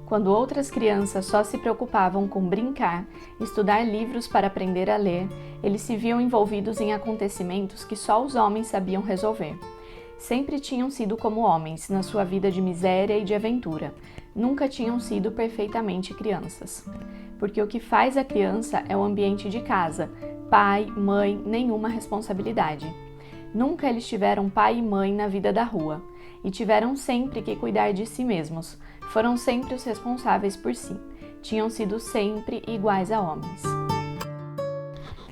Quando outras crianças só se preocupavam com brincar, estudar livros para aprender a ler, eles se viam envolvidos em acontecimentos que só os homens sabiam resolver. Sempre tinham sido como homens, na sua vida de miséria e de aventura. Nunca tinham sido perfeitamente crianças. Porque o que faz a criança é o ambiente de casa. Pai, mãe, nenhuma responsabilidade. Nunca eles tiveram pai e mãe na vida da rua. E tiveram sempre que cuidar de si mesmos. Foram sempre os responsáveis por si. Tinham sido sempre iguais a homens.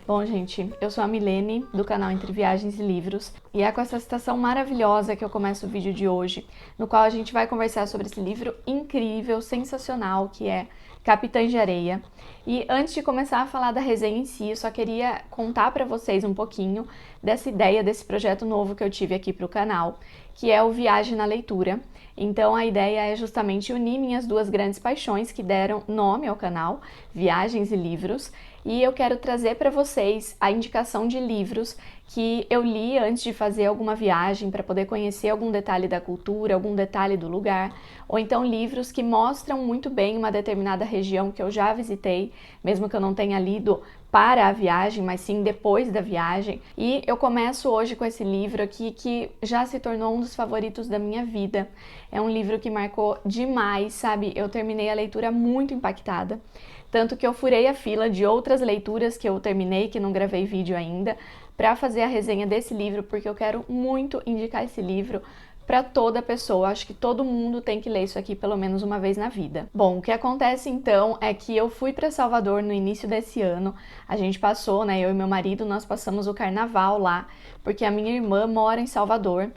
Bom, gente, eu sou a Milene, do canal Entre Viagens e Livros, e é com essa citação maravilhosa que eu começo o vídeo de hoje, no qual a gente vai conversar sobre esse livro incrível, sensacional, que é Capitães de Areia. E antes de começar a falar da resenha em si, eu só queria contar para vocês um pouquinho dessa ideia, desse projeto novo que eu tive aqui para o canal, que é o Viagem na Leitura. Então a ideia é justamente unir minhas duas grandes paixões que deram nome ao canal, Viagens e Livros, e eu quero trazer para vocês a indicação de livros que eu li antes de fazer alguma viagem para poder conhecer algum detalhe da cultura, algum detalhe do lugar, ou então livros que mostram muito bem uma determinada região que eu já visitei, mesmo que eu não tenha lido para a viagem, mas sim depois da viagem. E eu começo hoje com esse livro aqui que já se tornou um dos favoritos da minha vida. É um livro que marcou demais, sabe? Eu terminei a leitura muito impactada. Tanto que eu furei a fila de outras leituras que eu terminei, que não gravei vídeo ainda, para fazer a resenha desse livro, porque eu quero muito indicar esse livro para toda pessoa. Acho que todo mundo tem que ler isso aqui pelo menos uma vez na vida. Bom, o que acontece então é que eu fui para Salvador no início desse ano. A gente passou, né, eu e meu marido, nós passamos o carnaval lá, porque a minha irmã mora em Salvador.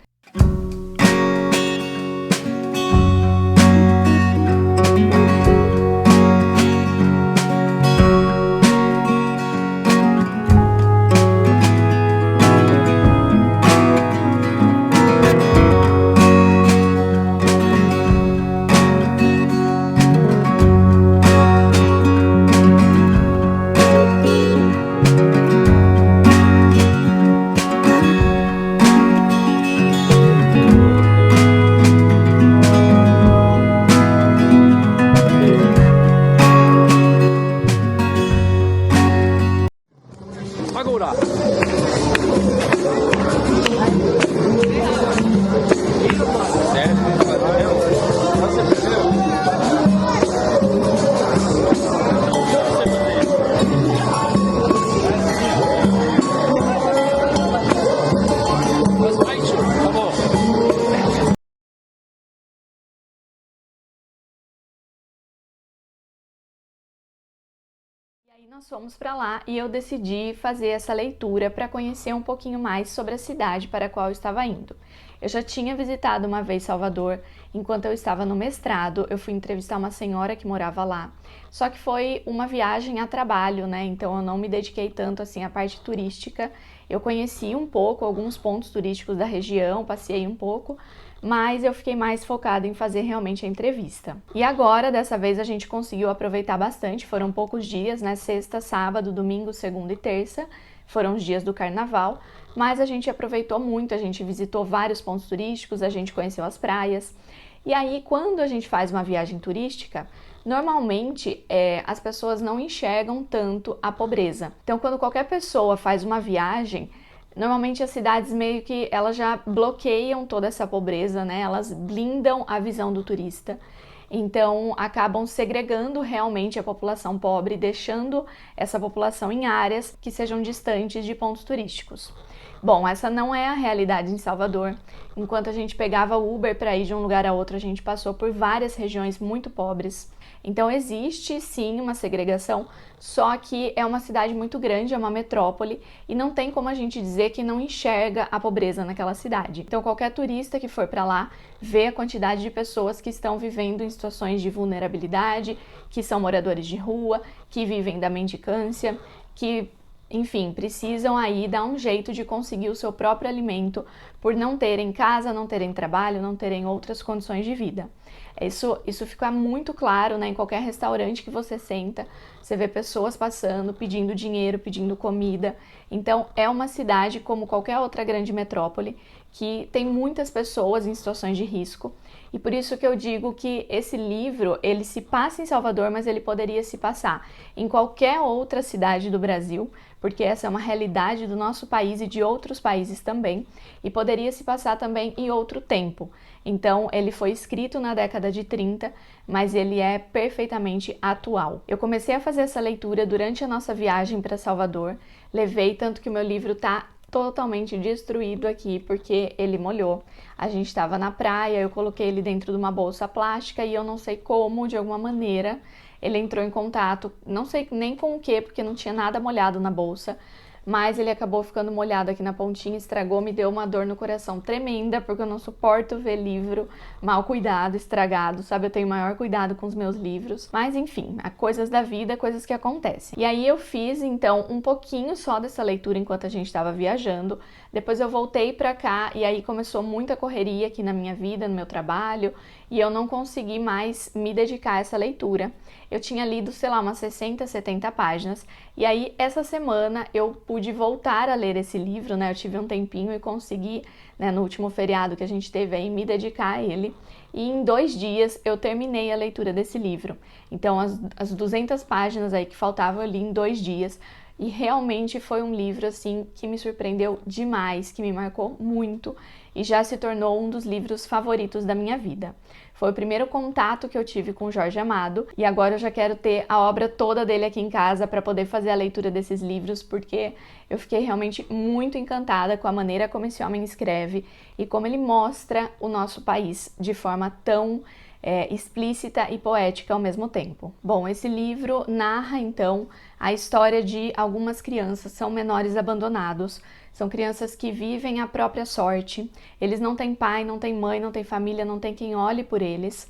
Agora. E aí nós fomos para lá e eu decidi fazer essa leitura para conhecer um pouquinho mais sobre a cidade para a qual eu estava indo. Eu já tinha visitado uma vez Salvador, enquanto eu estava no mestrado, eu fui entrevistar uma senhora que morava lá. Só que foi uma viagem a trabalho, né? Então eu não me dediquei tanto assim à parte turística. Eu conheci um pouco alguns pontos turísticos da região, passei um pouco, mas eu fiquei mais focada em fazer realmente a entrevista. E agora, dessa vez, a gente conseguiu aproveitar bastante, foram poucos dias, né? Sexta, sábado, domingo, segunda e terça, foram os dias do carnaval, mas a gente aproveitou muito, a gente visitou vários pontos turísticos, a gente conheceu as praias. E aí, quando a gente faz uma viagem turística, normalmente as pessoas não enxergam tanto a pobreza. Então, quando qualquer pessoa faz uma viagem, normalmente as cidades meio que elas já bloqueiam toda essa pobreza, né? Elas blindam a visão do turista. Então acabam segregando realmente a população pobre, deixando essa população em áreas que sejam distantes de pontos turísticos. Bom, essa não é a realidade em Salvador. Enquanto a gente pegava Uber para ir de um lugar a outro, a gente passou por várias regiões muito pobres. Então existe sim uma segregação, só que é uma cidade muito grande, é uma metrópole, e não tem como a gente dizer que não enxerga a pobreza naquela cidade. Então qualquer turista que for para lá vê a quantidade de pessoas que estão vivendo em situações de vulnerabilidade, que são moradores de rua, que vivem da mendicância, que enfim, precisam aí dar um jeito de conseguir o seu próprio alimento por não terem casa, não terem trabalho, não terem outras condições de vida. Isso fica muito claro, né? Em qualquer restaurante que você senta, você vê pessoas passando, pedindo dinheiro, pedindo comida. Então, é uma cidade como qualquer outra grande metrópole que tem muitas pessoas em situações de risco. E por isso que eu digo que esse livro, ele se passa em Salvador, mas ele poderia se passar em qualquer outra cidade do Brasil, porque essa é uma realidade do nosso país e de outros países também, e poderia se passar também em outro tempo. Então, ele foi escrito na década de 30, mas ele é perfeitamente atual. Eu comecei a fazer essa leitura durante a nossa viagem para Salvador, levei tanto que o meu livro está totalmente destruído aqui porque ele molhou. A gente estava na praia, eu coloquei ele dentro de uma bolsa plástica e eu não sei como, de alguma maneira, ele entrou em contato, não sei nem com o que, porque não tinha nada molhado na bolsa, mas ele acabou ficando molhado aqui na pontinha, estragou, me deu uma dor no coração tremenda, porque eu não suporto ver livro mal cuidado, estragado, sabe? Eu tenho maior cuidado com os meus livros, mas enfim, há coisas da vida, coisas que acontecem. E aí eu fiz, então, um pouquinho só dessa leitura enquanto a gente estava viajando, depois eu voltei pra cá e aí começou muita correria aqui na minha vida, no meu trabalho, e eu não consegui mais me dedicar a essa leitura. Eu tinha lido, sei lá, umas 60, 70 páginas, e aí essa semana eu pude voltar a ler esse livro, né? Eu tive um tempinho e consegui, né, no último feriado que a gente teve aí, me dedicar a ele. E em 2 dias eu terminei a leitura desse livro. Então as 200 páginas aí que faltavam eu li em 2 dias. E realmente foi um livro assim que me surpreendeu demais, que me marcou muito e já se tornou um dos livros favoritos da minha vida. Foi o primeiro contato que eu tive com Jorge Amado e agora eu já quero ter a obra toda dele aqui em casa para poder fazer a leitura desses livros, porque eu fiquei realmente muito encantada com a maneira como esse homem escreve e como ele mostra o nosso país de forma tão explícita e poética ao mesmo tempo. Bom, esse livro narra então a história de algumas crianças, são menores abandonados, são crianças que vivem a própria sorte, eles não têm pai, não têm mãe, não têm família, não tem quem olhe por eles,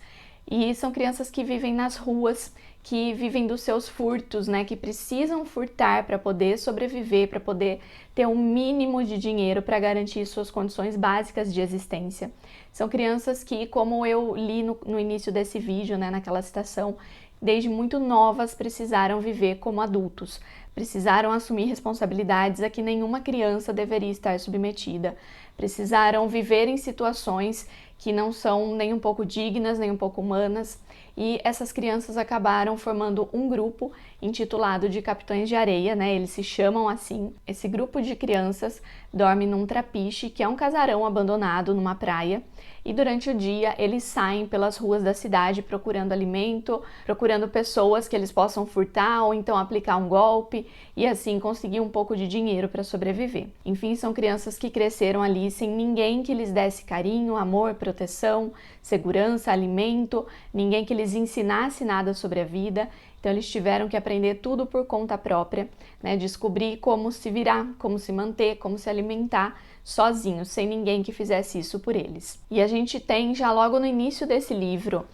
e são crianças que vivem nas ruas, que vivem dos seus furtos, né, que precisam furtar para poder sobreviver, para poder ter um mínimo de dinheiro para garantir suas condições básicas de existência. São crianças que, como eu li no início desse vídeo, né, naquela citação, desde muito novas precisaram viver como adultos, precisaram assumir responsabilidades a que nenhuma criança deveria estar submetida, precisaram viver em situações que não são nem um pouco dignas, nem um pouco humanas, e essas crianças acabaram formando um grupo intitulado de Capitães de Areia, né? Eles se chamam assim. Esse grupo de crianças dorme num trapiche, que é um casarão abandonado numa praia, e durante o dia eles saem pelas ruas da cidade procurando alimento, procurando pessoas que eles possam furtar ou então aplicar um golpe e assim conseguir um pouco de dinheiro para sobreviver. Enfim, são crianças que cresceram ali sem ninguém que lhes desse carinho, amor, proteção, segurança, alimento, ninguém que lhes ensinasse nada sobre a vida. Então eles tiveram que aprender tudo por conta própria, né? Descobrir como se virar, como se manter, como se alimentar sozinhos, sem ninguém que fizesse isso por eles. E a gente tem já logo no início desse livro,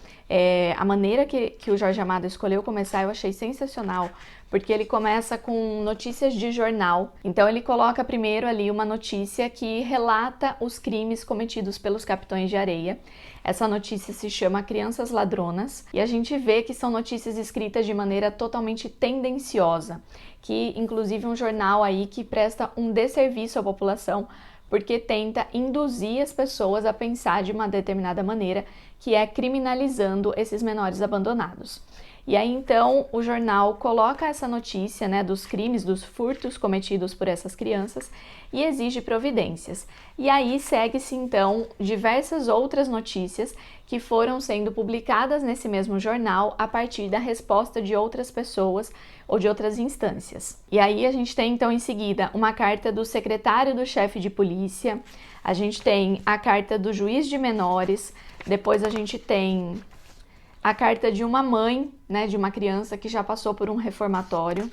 a maneira que o Jorge Amado escolheu começar eu achei sensacional, porque ele começa com notícias de jornal. Então ele coloca primeiro ali uma notícia que relata os crimes cometidos pelos Capitães de Areia. Essa notícia se chama Crianças Ladronas e a gente vê que são notícias escritas de maneira totalmente tendenciosa, que inclusive um jornal aí que presta um desserviço à população, porque tenta induzir as pessoas a pensar de uma determinada maneira, que é criminalizando esses menores abandonados. E aí então o jornal coloca essa notícia, né, dos crimes, dos furtos cometidos por essas crianças e exige providências. E aí segue-se então diversas outras notícias que foram sendo publicadas nesse mesmo jornal a partir da resposta de outras pessoas ou de outras instâncias. E aí a gente tem então em seguida uma carta do secretário do chefe de polícia, a gente tem a carta do juiz de menores, depois a gente tem a carta de uma mãe, né, de uma criança que já passou por um reformatório.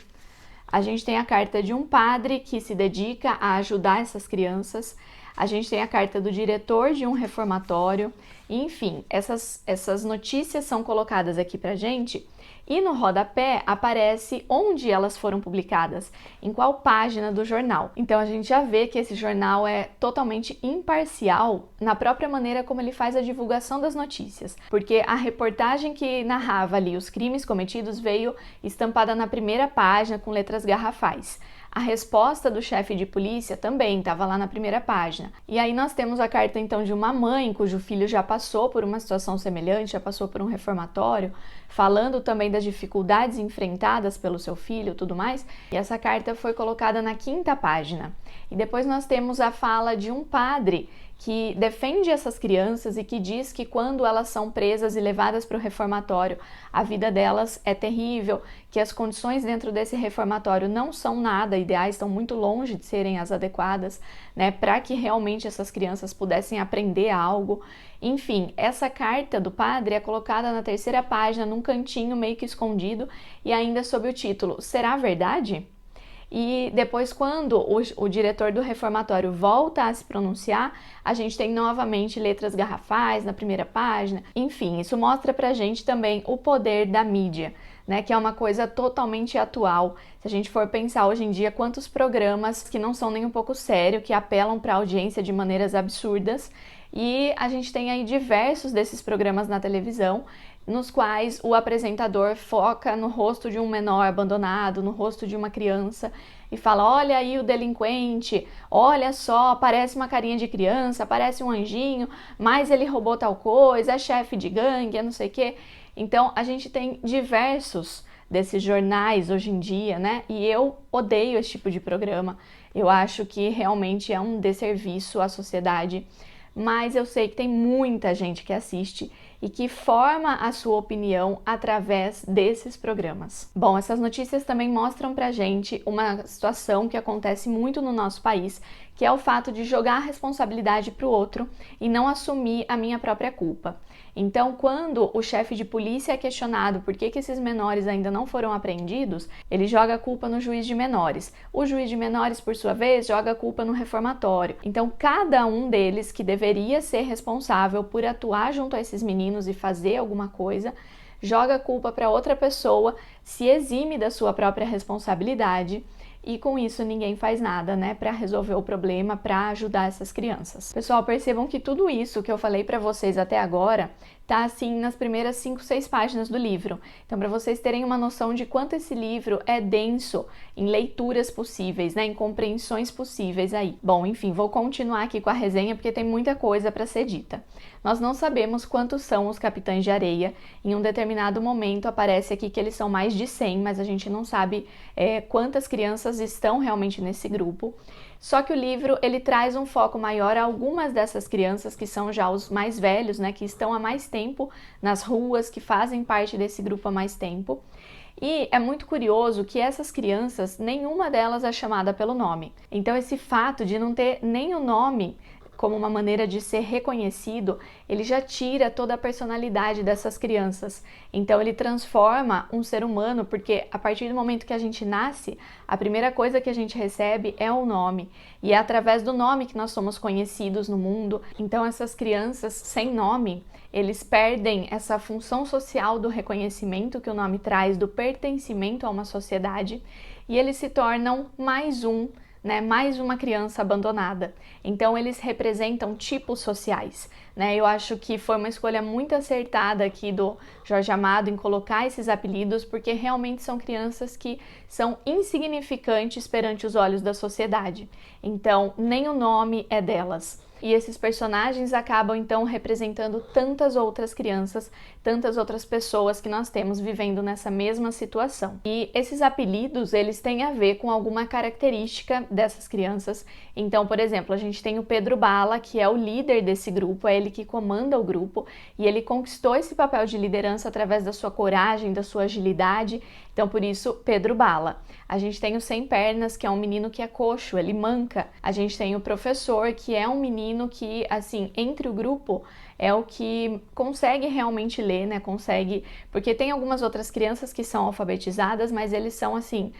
A gente tem a carta de um padre que se dedica a ajudar essas crianças. A gente tem a carta do diretor de um reformatório. Enfim, essas notícias são colocadas aqui pra gente e no rodapé aparece onde elas foram publicadas, em qual página do jornal. Então a gente já vê que esse jornal é totalmente imparcial na própria maneira como ele faz a divulgação das notícias, porque a reportagem que narrava ali os crimes cometidos veio estampada na primeira página com letras garrafais. A resposta do chefe de polícia também estava lá na primeira página. E aí nós temos a carta então de uma mãe cujo filho já passou por uma situação semelhante, já passou por um reformatório, falando também das dificuldades enfrentadas pelo seu filho e tudo mais. E essa carta foi colocada na 5ª página. E depois nós temos a fala de um padre que defende essas crianças e que diz que quando elas são presas e levadas para o reformatório, a vida delas é terrível, que as condições dentro desse reformatório não são nada ideais, estão muito longe de serem as adequadas, né, para que realmente essas crianças pudessem aprender algo. Enfim, essa carta do padre é colocada na 3ª página, num cantinho meio que escondido, e ainda sob o título Será verdade? E depois, quando o diretor do reformatório volta a se pronunciar, a gente tem novamente letras garrafais na primeira página. Enfim, isso mostra pra gente também o poder da mídia, né, que é uma coisa totalmente atual. Se a gente for pensar hoje em dia, quantos programas que não são nem um pouco sérios, que apelam para a audiência de maneiras absurdas, e a gente tem aí diversos desses programas na televisão, nos quais o apresentador foca no rosto de um menor abandonado, no rosto de uma criança, e fala, olha aí o delinquente, olha só, parece uma carinha de criança, parece um anjinho, mas ele roubou tal coisa, é chefe de gangue, é não sei o quê. Então, a gente tem diversos desses jornais hoje em dia, né? E eu odeio esse tipo de programa. Eu acho que realmente é um desserviço à sociedade, mas eu sei que tem muita gente que assiste e que forma a sua opinião através desses programas. Bom, essas notícias também mostram pra gente uma situação que acontece muito no nosso país, que é o fato de jogar a responsabilidade para o outro e não assumir a minha própria culpa. Então, quando o chefe de polícia é questionado por que esses menores ainda não foram apreendidos, ele joga a culpa no juiz de menores. O juiz de menores, por sua vez, joga a culpa no reformatório. Então, cada um deles que deveria ser responsável por atuar junto a esses meninos e fazer alguma coisa, joga a culpa para outra pessoa, se exime da sua própria responsabilidade. E com isso ninguém faz nada, né, para resolver o problema, para ajudar essas crianças. Pessoal, percebam que tudo isso que eu falei para vocês até agora tá assim nas primeiras 5, 6 páginas do livro. Então, para vocês terem uma noção de quanto esse livro é denso em leituras possíveis, né, em compreensões possíveis aí. Bom, enfim, vou continuar aqui com a resenha porque tem muita coisa para ser dita. Nós não sabemos quantos são os capitães de areia. Em um determinado momento aparece aqui que eles são mais de 100, mas a gente não sabe quantas crianças estão realmente nesse grupo. Só que o livro ele traz um foco maior a algumas dessas crianças que são já os mais velhos, né, que estão há mais tempo nas ruas, que fazem parte desse grupo há mais tempo. E é muito curioso que essas crianças, nenhuma delas é chamada pelo nome. Então esse fato de não ter nem o nome como uma maneira de ser reconhecido, ele já tira toda a personalidade dessas crianças. Então ele transforma um ser humano, porque a partir do momento que a gente nasce, a primeira coisa que a gente recebe é o nome. E é através do nome que nós somos conhecidos no mundo. Então essas crianças sem nome, eles perdem essa função social do reconhecimento que o nome traz, do pertencimento a uma sociedade, e eles se tornam mais mais uma criança abandonada. Então eles representam tipos sociais, né? Eu acho que foi uma escolha muito acertada aqui do Jorge Amado em colocar esses apelidos, porque realmente são crianças que são insignificantes perante os olhos da sociedade. Então nem o nome é delas. E esses personagens acabam então representando tantas outras crianças, tantas outras pessoas que nós temos vivendo nessa mesma situação. E esses apelidos, eles têm a ver com alguma característica dessas crianças. Então, por exemplo, a gente tem o Pedro Bala, que é o líder desse grupo, é ele que comanda o grupo, e ele conquistou esse papel de liderança através da sua coragem, da sua agilidade. Então, por isso, Pedro Bala. A gente tem o Sem Pernas, que é um menino que é coxo, ele manca. A gente tem o Professor, que é um menino que, assim, entre o grupo, é o que consegue realmente ler, né? Consegue... Porque tem algumas outras crianças que são alfabetizadas, mas eles são, assim,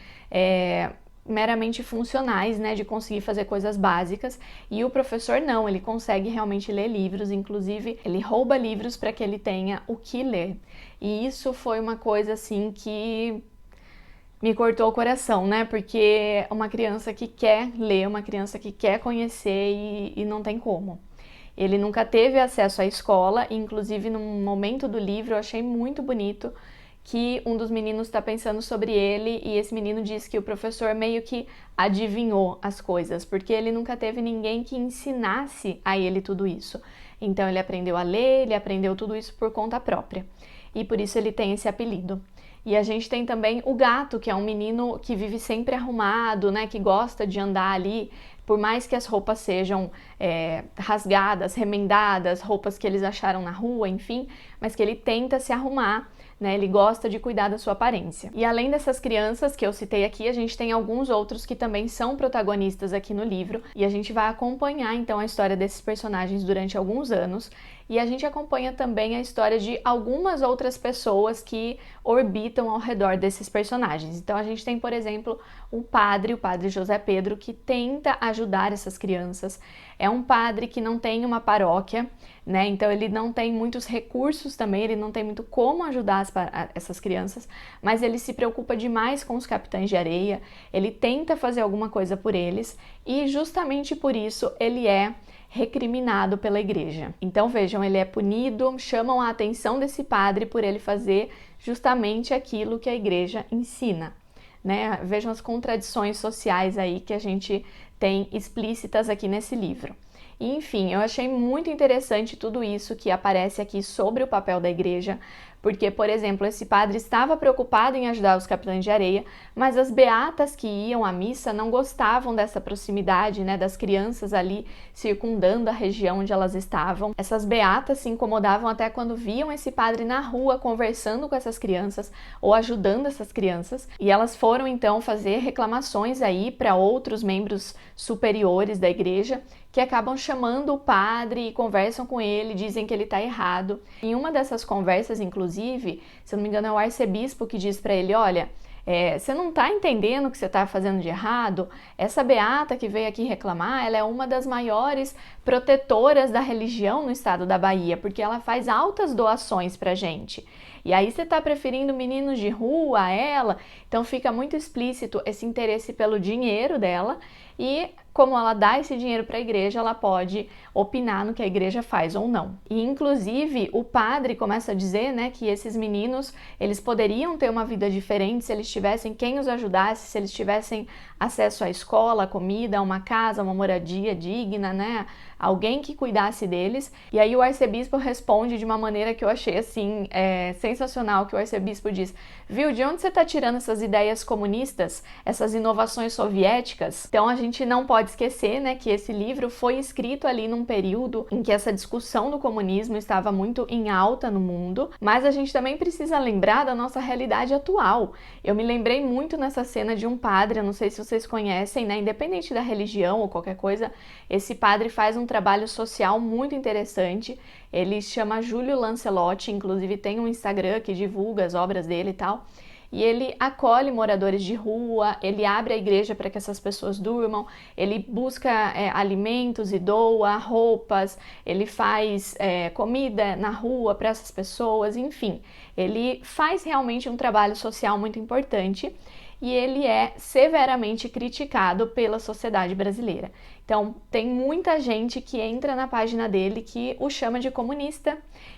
meramente funcionais, né? De conseguir fazer coisas básicas. E o professor não, ele consegue realmente ler livros, inclusive ele rouba livros para que ele tenha o que ler. E isso foi uma coisa, assim, que me cortou o coração, né? Porque uma criança que quer ler, uma criança que quer conhecer e não tem como. Ele nunca teve acesso à escola, e inclusive num momento do livro eu achei muito bonito que um dos meninos está pensando sobre ele e esse menino diz que o professor meio que adivinhou as coisas, porque ele nunca teve ninguém que ensinasse a ele tudo isso. Então ele aprendeu a ler, ele aprendeu tudo isso por conta própria e por isso ele tem esse apelido. E a gente tem também o gato, que é um menino que vive sempre arrumado, né, que gosta de andar ali, por mais que as roupas sejam rasgadas, remendadas, roupas que eles acharam na rua, enfim, mas que ele tenta se arrumar, né, ele gosta de cuidar da sua aparência. E além dessas crianças que eu citei aqui, a gente tem alguns outros que também são protagonistas aqui no livro, e a gente vai acompanhar então a história desses personagens durante alguns anos, e a gente acompanha também a história de algumas outras pessoas que orbitam ao redor desses personagens. Então a gente tem, por exemplo, o padre José Pedro, que tenta ajudar essas crianças. É um padre que não tem uma paróquia, né? Então ele não tem muitos recursos também, ele não tem muito como ajudar essas crianças, mas ele se preocupa demais com os capitães de areia, ele tenta fazer alguma coisa por eles e justamente por isso ele é recriminado pela igreja. Então vejam, ele é punido, chamam a atenção desse padre por ele fazer justamente aquilo que a igreja ensina, né? Vejam as contradições sociais aí que a gente tem explícitas aqui nesse livro. E, enfim, eu achei muito interessante tudo isso que aparece aqui sobre o papel da igreja, porque, por exemplo, esse padre estava preocupado em ajudar os capitães de areia, mas as beatas que iam à missa não gostavam dessa proximidade, né, das crianças ali circundando a região onde elas estavam. Essas beatas se incomodavam até quando viam esse padre na rua conversando com essas crianças ou ajudando essas crianças, e elas foram então fazer reclamações aí para outros membros superiores da igreja, que acabam chamando o padre e conversam com ele, dizem que ele está errado. Em uma dessas conversas, inclusive, se eu não me engano, é o arcebispo que diz para ele, olha, você não está entendendo o que você está fazendo de errado? Essa beata que veio aqui reclamar, ela é uma das maiores protetoras da religião no estado da Bahia, porque ela faz altas doações para gente. E aí você está preferindo meninos de rua a ela? Então fica muito explícito esse interesse pelo dinheiro dela e como ela dá esse dinheiro para a igreja, ela pode opinar no que a igreja faz ou não. E, inclusive, o padre começa a dizer, né, que esses meninos, eles poderiam ter uma vida diferente se eles tivessem quem os ajudasse, se eles tivessem acesso à escola, à comida, a uma casa, uma moradia digna, né, alguém que cuidasse deles. E aí o arcebispo responde de uma maneira que eu achei, assim, sensacional, que o arcebispo diz, viu, de onde você está tirando essas ideias comunistas, essas inovações soviéticas? Então, a gente não pode esquecer, né, que esse livro foi escrito ali num período em que essa discussão do comunismo estava muito em alta no mundo, mas a gente também precisa lembrar da nossa realidade atual. Eu me lembrei muito nessa cena de um padre, eu não sei se vocês conhecem, né, independente da religião ou qualquer coisa, esse padre faz um trabalho social muito interessante. Ele chama Júlio Lancelotti, inclusive tem um Instagram que divulga as obras dele e tal. E ele acolhe moradores de rua, ele abre a igreja para que essas pessoas durmam, ele busca alimentos e doa roupas, ele faz comida na rua para essas pessoas, enfim. Ele faz realmente um trabalho social muito importante e ele é severamente criticado pela sociedade brasileira. Então, tem muita gente que entra na página dele que o chama de comunista,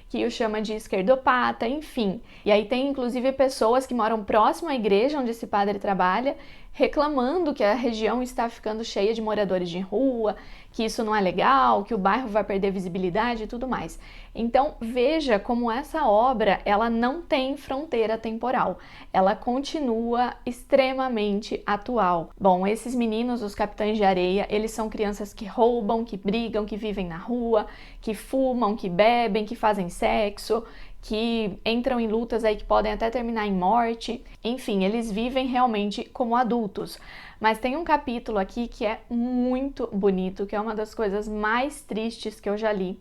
que o chama de esquerdopata, enfim. E aí tem inclusive pessoas que moram próximo à igreja onde esse padre trabalha, reclamando que a região está ficando cheia de moradores de rua, que isso não é legal, que o bairro vai perder visibilidade e tudo mais. Então, veja como essa obra, ela não tem fronteira temporal. Ela continua extremamente atual. Bom, esses meninos, os capitães de areia, eles são crianças que roubam, que brigam, que vivem na rua, que fumam, que bebem, que fazem sexo, que entram em lutas aí que podem até terminar em morte. Enfim, eles vivem realmente como adultos. Mas tem um capítulo aqui que é muito bonito, que é uma das coisas mais tristes que eu já li,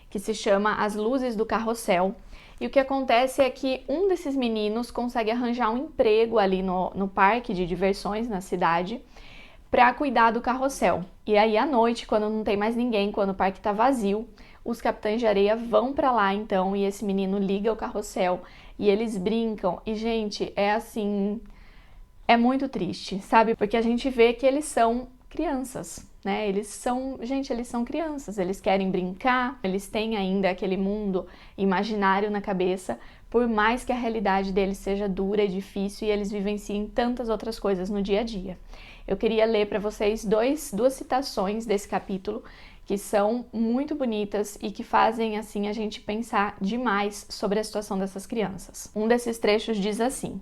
que se chama As Luzes do Carrossel. E o que acontece é que um desses meninos consegue arranjar um emprego ali no parque de diversões na cidade para cuidar do carrossel. E aí à noite, quando não tem mais ninguém, quando o parque está vazio, os capitães de areia vão para lá então e esse menino liga o carrossel e eles brincam. E gente, é assim, é muito triste, sabe? Porque a gente vê que eles são crianças. né? Eles são crianças, eles querem brincar, eles têm ainda aquele mundo imaginário na cabeça, por mais que a realidade deles seja dura e difícil e eles vivenciem tantas outras coisas no dia a dia. Eu queria ler para vocês duas citações desse capítulo que são muito bonitas e que fazem assim a gente pensar demais sobre a situação dessas crianças. Um desses trechos diz assim: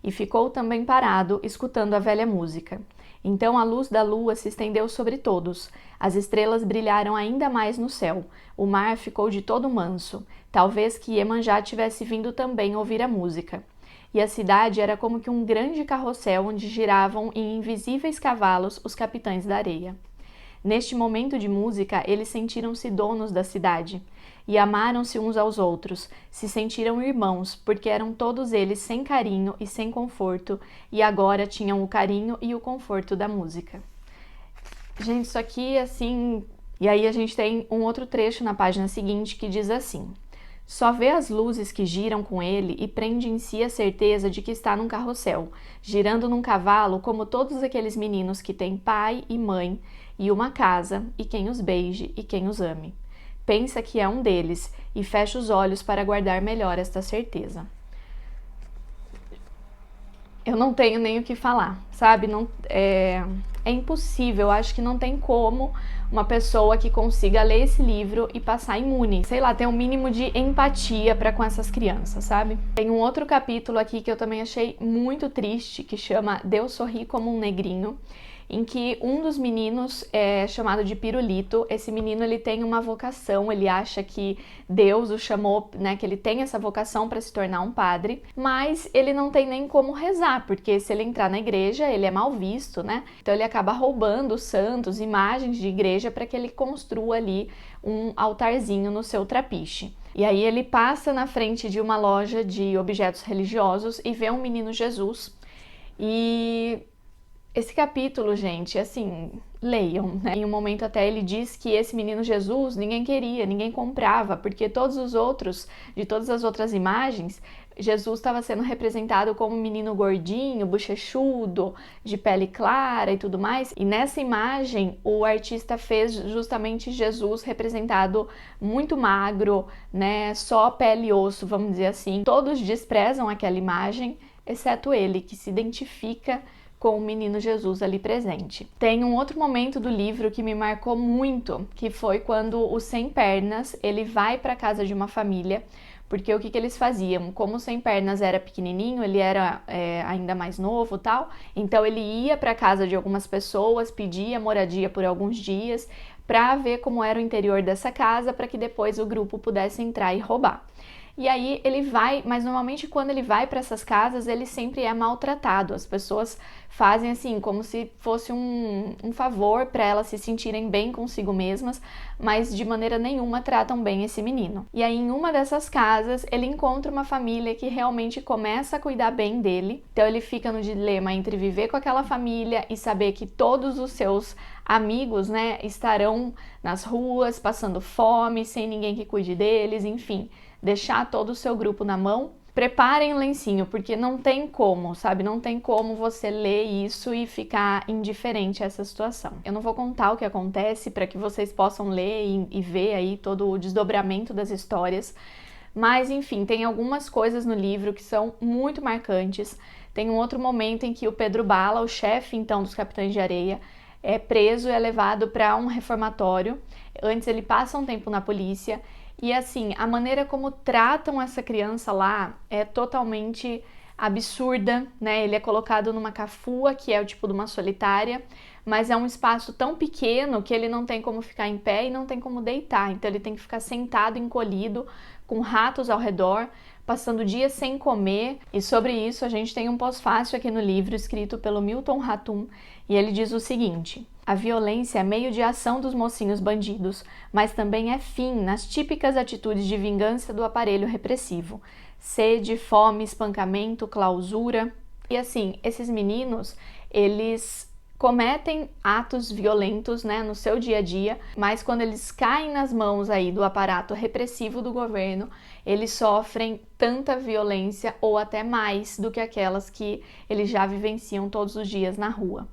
"E ficou também parado, escutando a velha música. Então a luz da lua se estendeu sobre todos, as estrelas brilharam ainda mais no céu, o mar ficou de todo manso, talvez que Iemanjá tivesse vindo também ouvir a música. E a cidade era como que um grande carrossel onde giravam em invisíveis cavalos os capitães da areia. Neste momento de música, eles sentiram-se donos da cidade e amaram-se uns aos outros, se sentiram irmãos, porque eram todos eles sem carinho e sem conforto, e agora tinham o carinho e o conforto da música." Gente, isso aqui, assim... E aí a gente tem um outro trecho na página seguinte que diz assim: "Só vê as luzes que giram com ele e prende em si a certeza de que está num carrossel, girando num cavalo como todos aqueles meninos que têm pai e mãe e uma casa, e quem os beije e quem os ame. Pensa que é um deles e fecha os olhos para guardar melhor esta certeza." Eu não tenho nem o que falar, sabe? Não, é impossível, eu acho que não tem como uma pessoa que consiga ler esse livro e passar imune, sei lá, ter um mínimo de empatia para com essas crianças, sabe? Tem um outro capítulo aqui que eu também achei muito triste, que chama Deus sorri como um negrinho, em que um dos meninos é chamado de Pirulito. Esse menino, ele tem uma vocação, ele acha que Deus o chamou, né, que ele tem essa vocação para se tornar um padre, mas ele não tem nem como rezar, porque se ele entrar na igreja, ele é mal visto, né? Então ele acaba roubando santos, imagens de igreja para que ele construa ali um altarzinho no seu trapiche. E aí ele passa na frente de uma loja de objetos religiosos e vê um menino Jesus. E esse capítulo, gente, assim, leiam, né? Em um momento até ele diz que esse menino Jesus ninguém queria, ninguém comprava, porque todos os outros, de todas as outras imagens, Jesus estava sendo representado como um menino gordinho, bochechudo, de pele clara e tudo mais. E nessa imagem, o artista fez justamente Jesus representado muito magro, né? Só pele e osso, vamos dizer assim. Todos desprezam aquela imagem, exceto ele, que se identifica com o menino Jesus ali presente. Tem um outro momento do livro que me marcou muito, que foi quando o Sem Pernas, ele vai para casa de uma família, porque o que eles faziam? Como o Sem Pernas era pequenininho, ele era ainda mais novo e tal, então ele ia para casa de algumas pessoas, pedia moradia por alguns dias, para ver como era o interior dessa casa, para que depois o grupo pudesse entrar e roubar. E aí ele vai, mas normalmente quando ele vai para essas casas, ele sempre é maltratado. As pessoas fazem assim, como se fosse um favor para elas se sentirem bem consigo mesmas, mas de maneira nenhuma tratam bem esse menino. E aí em uma dessas casas, ele encontra uma família que realmente começa a cuidar bem dele. Então ele fica no dilema entre viver com aquela família e saber que todos os seus amigos, né, estarão nas ruas, passando fome, sem ninguém que cuide deles, enfim, deixar todo o seu grupo na mão. Preparem o lencinho, porque não tem como, sabe? Não tem como você ler isso e ficar indiferente a essa situação. Eu não vou contar o que acontece para que vocês possam ler e ver aí todo o desdobramento das histórias, mas enfim, tem algumas coisas no livro que são muito marcantes. Tem um outro momento em que o Pedro Bala, o chefe então dos Capitães de Areia, é preso e é levado para um reformatório. Antes ele passa um tempo na polícia. E assim, a maneira como tratam essa criança lá é totalmente absurda, né? Ele é colocado numa cafua, que é o tipo de uma solitária, mas é um espaço tão pequeno que ele não tem como ficar em pé e não tem como deitar. Então ele tem que ficar sentado, encolhido, com ratos ao redor, passando dias sem comer. E sobre isso a gente tem um pós-fácil aqui no livro, escrito pelo Milton Ratum, e ele diz o seguinte: "A violência é meio de ação dos mocinhos bandidos, mas também é fim nas típicas atitudes de vingança do aparelho repressivo. Sede, fome, espancamento, clausura." E assim, esses meninos, eles cometem atos violentos, né, no seu dia a dia, mas quando eles caem nas mãos aí do aparato repressivo do governo, eles sofrem tanta violência ou até mais do que aquelas que eles já vivenciam todos os dias na rua.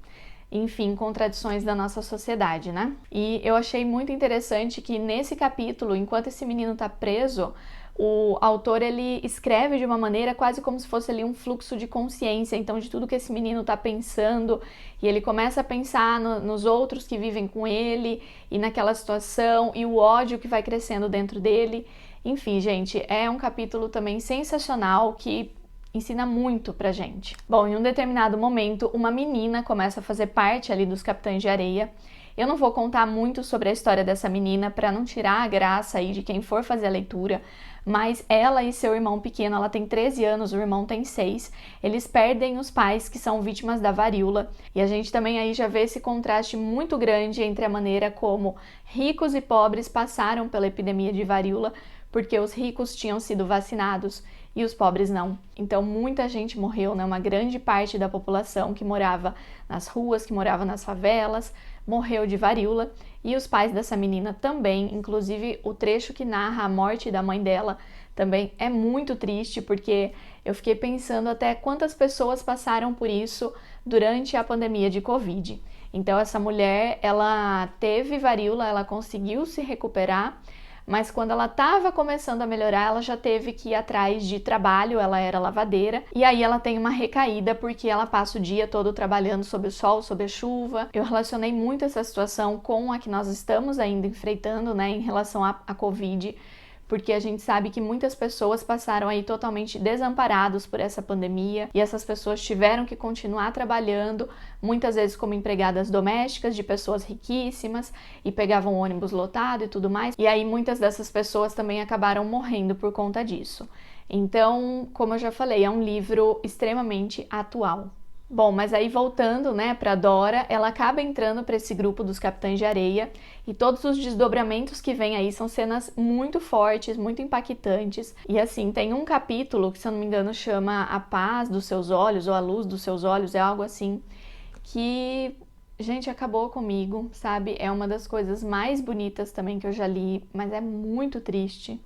enfim, contradições da nossa sociedade, né? E eu achei muito interessante que nesse capítulo, enquanto esse menino tá preso, o autor ele escreve de uma maneira quase como se fosse ali um fluxo de consciência, então de tudo que esse menino está pensando, e ele começa a pensar nos outros que vivem com ele e naquela situação e o ódio que vai crescendo dentro dele. Enfim, gente, é um capítulo também sensacional que ensina muito pra gente. Bom, em um determinado momento, uma menina começa a fazer parte ali dos Capitães de Areia. Eu não vou contar muito sobre a história dessa menina para não tirar a graça aí de quem for fazer a leitura, mas ela e seu irmão pequeno, ela tem 13 anos, o irmão tem 6, eles perdem os pais que são vítimas da varíola, e a gente também aí já vê esse contraste muito grande entre a maneira como ricos e pobres passaram pela epidemia de varíola, porque os ricos tinham sido vacinados e os pobres não. Então muita gente morreu, né? Uma grande parte da população que morava nas ruas, que morava nas favelas, morreu de varíola, e os pais dessa menina também. Inclusive o trecho que narra a morte da mãe dela também é muito triste, porque eu fiquei pensando até quantas pessoas passaram por isso durante a pandemia de Covid. Então essa mulher, ela teve varíola, ela conseguiu se recuperar, mas quando ela estava começando a melhorar, ela já teve que ir atrás de trabalho, ela era lavadeira, e aí ela tem uma recaída porque ela passa o dia todo trabalhando sob o sol, sob a chuva. Eu relacionei muito essa situação com a que nós estamos ainda enfrentando, né, em relação à Covid, porque a gente sabe que muitas pessoas passaram aí totalmente desamparados por essa pandemia, e essas pessoas tiveram que continuar trabalhando, muitas vezes como empregadas domésticas de pessoas riquíssimas, e pegavam ônibus lotado e tudo mais, e aí muitas dessas pessoas também acabaram morrendo por conta disso. Então, como eu já falei, é um livro extremamente atual. Bom, mas aí voltando, né, para Dora, ela acaba entrando para esse grupo dos Capitães de Areia, e todos os desdobramentos que vem aí são cenas muito fortes, muito impactantes. E assim, tem um capítulo que, se eu não me engano, chama A Paz dos Seus Olhos ou A Luz dos Seus Olhos, é algo assim, que, gente, acabou comigo, sabe? É uma das coisas mais bonitas também que eu já li, mas é muito triste.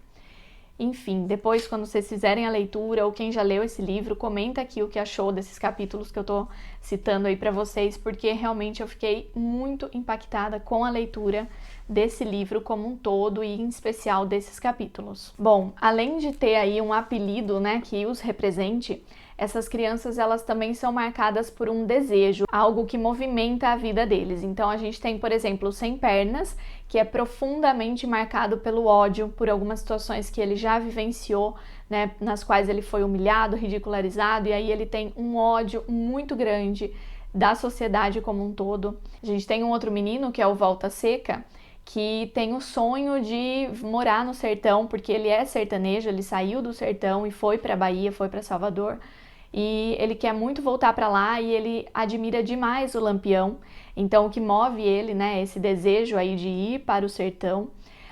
Enfim, depois, quando vocês fizerem a leitura, ou quem já leu esse livro, comenta aqui o que achou desses capítulos que eu tô citando aí pra vocês, porque realmente eu fiquei muito impactada com a leitura desse livro como um todo, e em especial desses capítulos. Bom, além de ter aí um apelido, né, que os represente, essas crianças, elas também são marcadas por um desejo, algo que movimenta a vida deles. Então a gente tem, por exemplo, o Sem Pernas, que é profundamente marcado pelo ódio por algumas situações que ele já vivenciou, né, nas quais ele foi humilhado, ridicularizado, e aí ele tem um ódio muito grande da sociedade como um todo. A gente tem um outro menino, que é o Volta Seca, que tem o sonho de morar no sertão, porque ele é sertanejo, ele saiu do sertão e foi para Bahia, foi para Salvador, e ele quer muito voltar para lá, e ele admira demais o Lampião. Então o que move ele, né, esse desejo aí de ir para o sertão.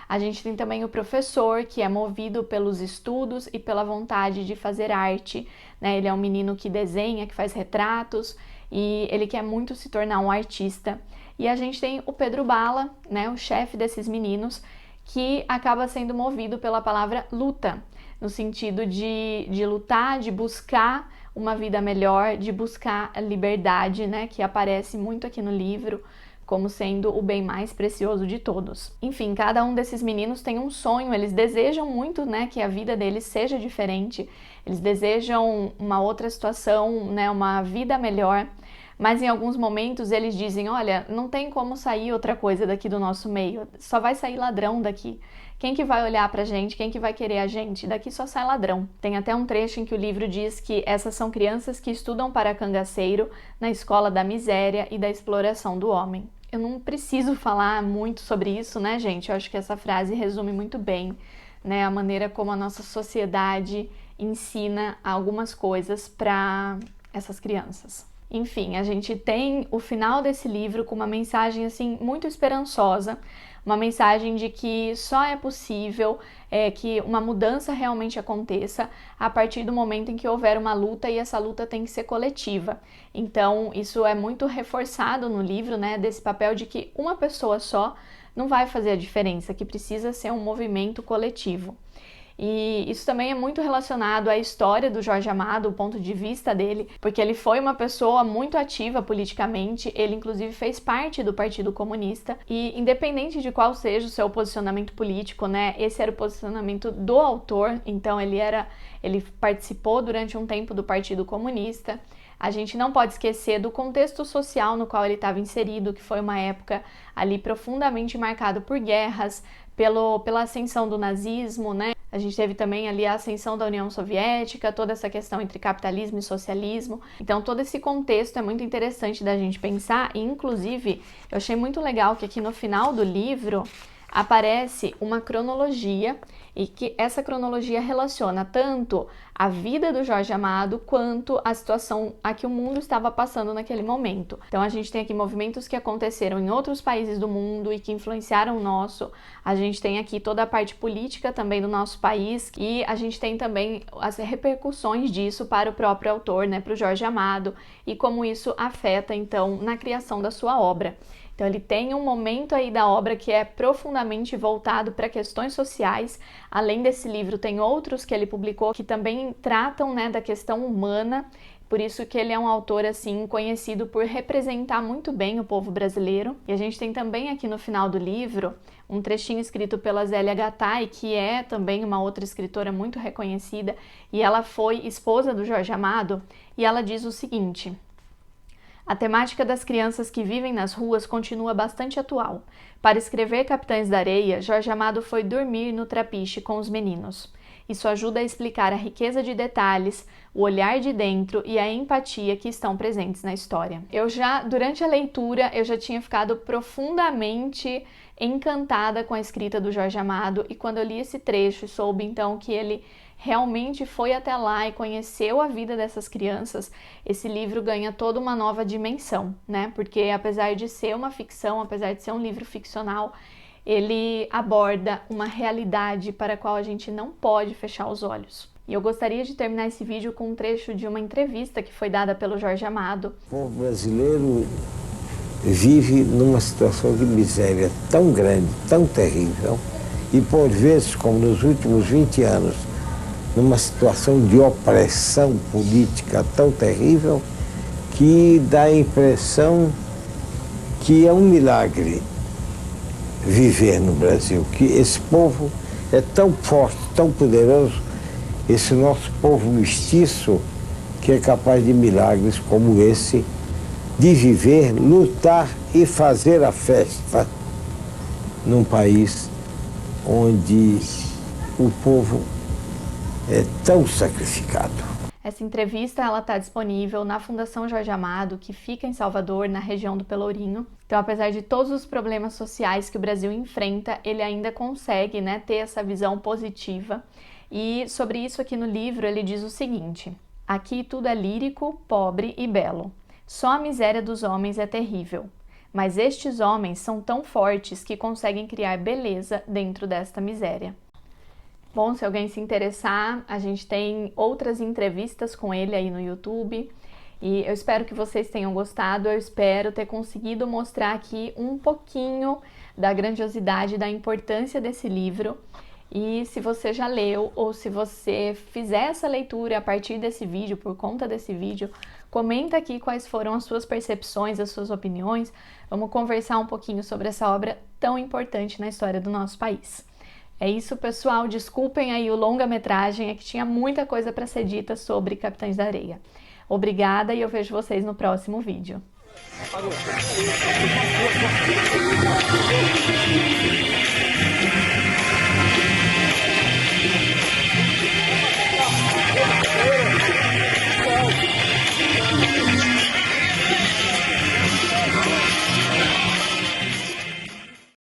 A gente tem também o professor, que é movido pelos estudos e pela vontade de fazer arte, né? Ele é um menino que desenha, que faz retratos, e ele quer muito se tornar um artista. E a gente tem o Pedro Bala, né, o chefe desses meninos, que acaba sendo movido pela palavra luta, no sentido de lutar, de buscar uma vida melhor, de buscar a liberdade, né, que aparece muito aqui no livro como sendo o bem mais precioso de todos. Enfim, cada um desses meninos tem um sonho, eles desejam muito, né, que a vida deles seja diferente, eles desejam uma outra situação, né, uma vida melhor, mas em alguns momentos eles dizem, olha, não tem como sair outra coisa daqui do nosso meio, só vai sair ladrão daqui. Quem que vai olhar pra gente? Quem que vai querer a gente? Daqui só sai ladrão. Tem até um trecho em que o livro diz que essas são crianças que estudam para cangaceiro na escola da miséria e da exploração do homem. Eu não preciso falar muito sobre isso, né, gente? Eu acho que essa frase resume muito bem, né, a maneira como a nossa sociedade ensina algumas coisas para essas crianças. Enfim, a gente tem o final desse livro com uma mensagem assim muito esperançosa, uma mensagem de que só é possível que uma mudança realmente aconteça a partir do momento em que houver uma luta, e essa luta tem que ser coletiva. Então, isso é muito reforçado no livro, né, desse papel de que uma pessoa só não vai fazer a diferença, que precisa ser um movimento coletivo. E isso também é muito relacionado à história do Jorge Amado, o ponto de vista dele, porque ele foi uma pessoa muito ativa politicamente, ele inclusive fez parte do Partido Comunista, e independente de qual seja o seu posicionamento político, né, esse era o posicionamento do autor, então ele participou durante um tempo do Partido Comunista. A gente não pode esquecer do contexto social no qual ele estava inserido, que foi uma época ali profundamente marcada por guerras, pela ascensão do nazismo, né? A gente teve também ali a ascensão da União Soviética, toda essa questão entre capitalismo e socialismo. Então, todo esse contexto é muito interessante da gente pensar, e inclusive, eu achei muito legal que aqui no final do livro aparece uma cronologia, e que essa cronologia relaciona tanto a vida do Jorge Amado quanto a situação a que o mundo estava passando naquele momento. Então a gente tem aqui movimentos que aconteceram em outros países do mundo e que influenciaram o nosso. A gente tem aqui toda a parte política também do nosso país, e a gente tem também as repercussões disso para o próprio autor, né, para o Jorge Amado, e como isso afeta então na criação da sua obra. Então ele tem um momento aí da obra que é profundamente voltado para questões sociais. Além desse livro, tem outros que ele publicou que também tratam, né, da questão humana. Por isso que ele é um autor assim conhecido por representar muito bem o povo brasileiro. E a gente tem também aqui no final do livro um trechinho escrito pela Zélia Gattai, que é também uma outra escritora muito reconhecida, e ela foi esposa do Jorge Amado, e ela diz o seguinte: a temática das crianças que vivem nas ruas continua bastante atual. Para escrever Capitães da Areia, Jorge Amado foi dormir no trapiche com os meninos. Isso ajuda a explicar a riqueza de detalhes, o olhar de dentro e a empatia que estão presentes na história. Durante a leitura, eu já tinha ficado profundamente encantada com a escrita do Jorge Amado, e quando eu li esse trecho e soube então que ele realmente foi até lá e conheceu a vida dessas crianças, esse livro ganha toda uma nova dimensão, né? Porque apesar de ser uma ficção, apesar de ser um livro ficcional, ele aborda uma realidade para a qual a gente não pode fechar os olhos. E eu gostaria de terminar esse vídeo com um trecho de uma entrevista que foi dada pelo Jorge Amado. O povo brasileiro vive numa situação de miséria tão grande, tão terrível, e por vezes, como nos últimos 20 anos, numa situação de opressão política tão terrível, que dá a impressão que é um milagre viver no Brasil, que esse povo é tão forte, tão poderoso, esse nosso povo mestiço, que é capaz de milagres como esse, de viver, lutar e fazer a festa num país onde o povo é tão sacrificado. Essa entrevista ela está disponível na Fundação Jorge Amado, que fica em Salvador, na região do Pelourinho. Então, apesar de todos os problemas sociais que o Brasil enfrenta, ele ainda consegue, né, ter essa visão positiva. E sobre isso aqui no livro ele diz o seguinte: aqui tudo é lírico, pobre e belo. Só a miséria dos homens é terrível. Mas estes homens são tão fortes que conseguem criar beleza dentro desta miséria. Bom, se alguém se interessar, a gente tem outras entrevistas com ele aí no YouTube, e eu espero que vocês tenham gostado. Eu espero ter conseguido mostrar aqui um pouquinho da grandiosidade, da importância desse livro. E se você já leu, ou se você fizer essa leitura a partir desse vídeo, por conta desse vídeo, comenta aqui quais foram as suas percepções, as suas opiniões. Vamos conversar um pouquinho sobre essa obra tão importante na história do nosso país. É isso, pessoal. Desculpem aí o longa-metragem, é que tinha muita coisa para ser dita sobre Capitães da Areia. Obrigada e eu vejo vocês no próximo vídeo.